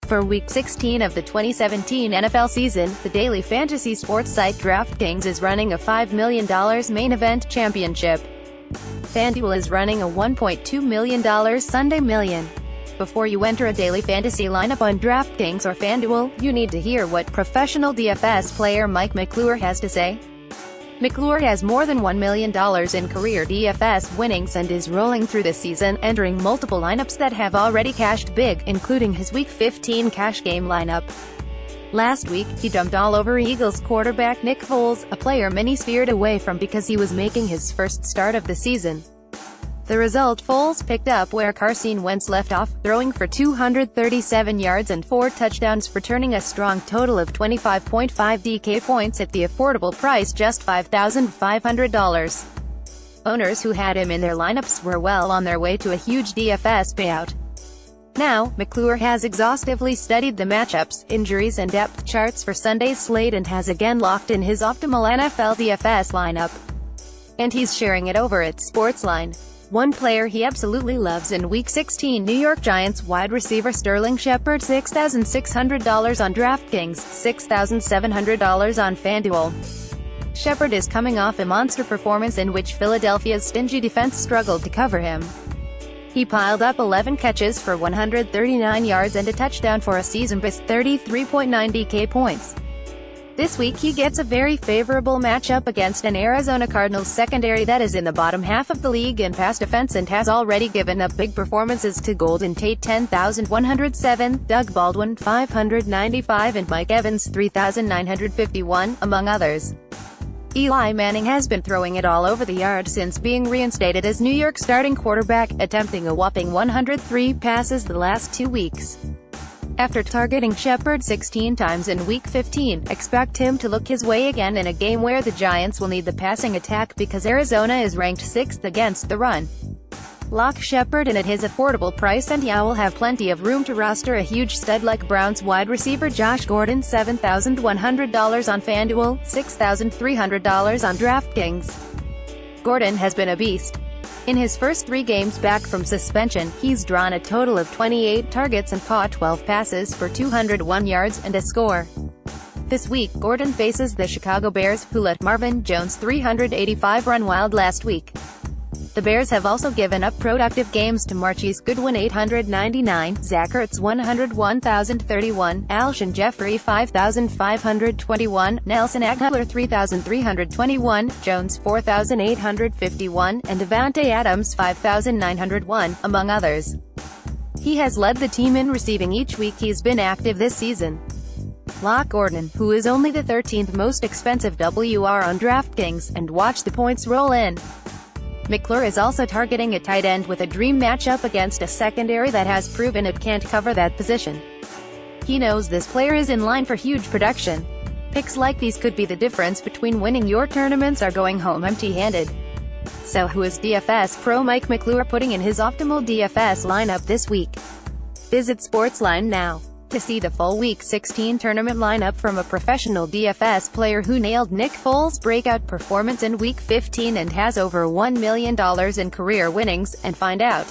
For Week 16 of the 2017 NFL season, the daily fantasy sports site DraftKings is running a $5 million main event championship. FanDuel is running a $1.2 million Sunday Million. Before you enter a daily fantasy lineup on DraftKings or FanDuel, you need to hear what professional DFS player Mike McClure has to say. McClure has more than $1 million in career DFS winnings and is rolling through the season, entering multiple lineups that have already cashed big, including his Week 15 cash game lineup. Last week, he dumped all over Eagles quarterback Nick Foles, a player many steered away from because he was making his first start of the season. The result: Foles picked up where Carson Wentz left off, throwing for 237 yards and 4 touchdowns, returning a strong total of 25.5 DK points at the affordable price just $5,500. Owners who had him in their lineups were well on their way to a huge DFS payout. Now, McClure has exhaustively studied the matchups, injuries and depth charts for Sunday's slate and has again locked in his optimal NFL DFS lineup. And he's sharing it over at Sportsline. One player he absolutely loves in Week 16: New York Giants wide receiver Sterling Shepard, $6,600 on DraftKings, $6,700 on FanDuel. Shepard is coming off a monster performance in which Philadelphia's stingy defense struggled to cover him. He piled up 11 catches for 139 yards and a touchdown for a season-best 33.9 DK points. This week he gets a very favorable matchup against an Arizona Cardinals secondary that is in the bottom half of the league in pass defense and has already given up big performances to Golden Tate 10,107, Doug Baldwin 595 and Mike Evans 3,951, among others. Eli Manning has been throwing it all over the yard since being reinstated as New York's starting quarterback, attempting a whopping 103 passes the last 2 weeks. After targeting Shepard 16 times in Week 15, expect him to look his way again in a game where the Giants will need the passing attack because Arizona is ranked 6th against the run. Lock Shepard in at his affordable price and you will have plenty of room to roster a huge stud like Browns wide receiver Josh Gordon, $7,100 on FanDuel, $6,300 on DraftKings. Gordon has been a beast. In his first 3 games back from suspension, he's drawn a total of 28 targets and caught 12 passes for 201 yards and a score. This week, Gordon faces the Chicago Bears, who let Marvin Jones' 385 run wild last week. The Bears have also given up productive games to Marquise Goodwin 899, Zach Ertz 101,031, Alshon Jeffrey 5,521, Nelson Agholor 3,321, Jones 4,851, and Davante Adams 5,901, among others. He has led the team in receiving each week he's been active this season. Lock Gordon, who is only the 13th most expensive WR on DraftKings, and watch the points roll in. McClure is also targeting a tight end with a dream matchup against a secondary that has proven it can't cover that position. He knows this player is in line for huge production. Picks like these could be the difference between winning your tournaments or going home empty-handed. So who is DFS pro Mike McClure putting in his optimal DFS lineup this week? Visit Sportsline now to see the full Week 16 tournament lineup from a professional DFS player who nailed Nick Foles' breakout performance in Week 15 and has over $1 million in career winnings, and find out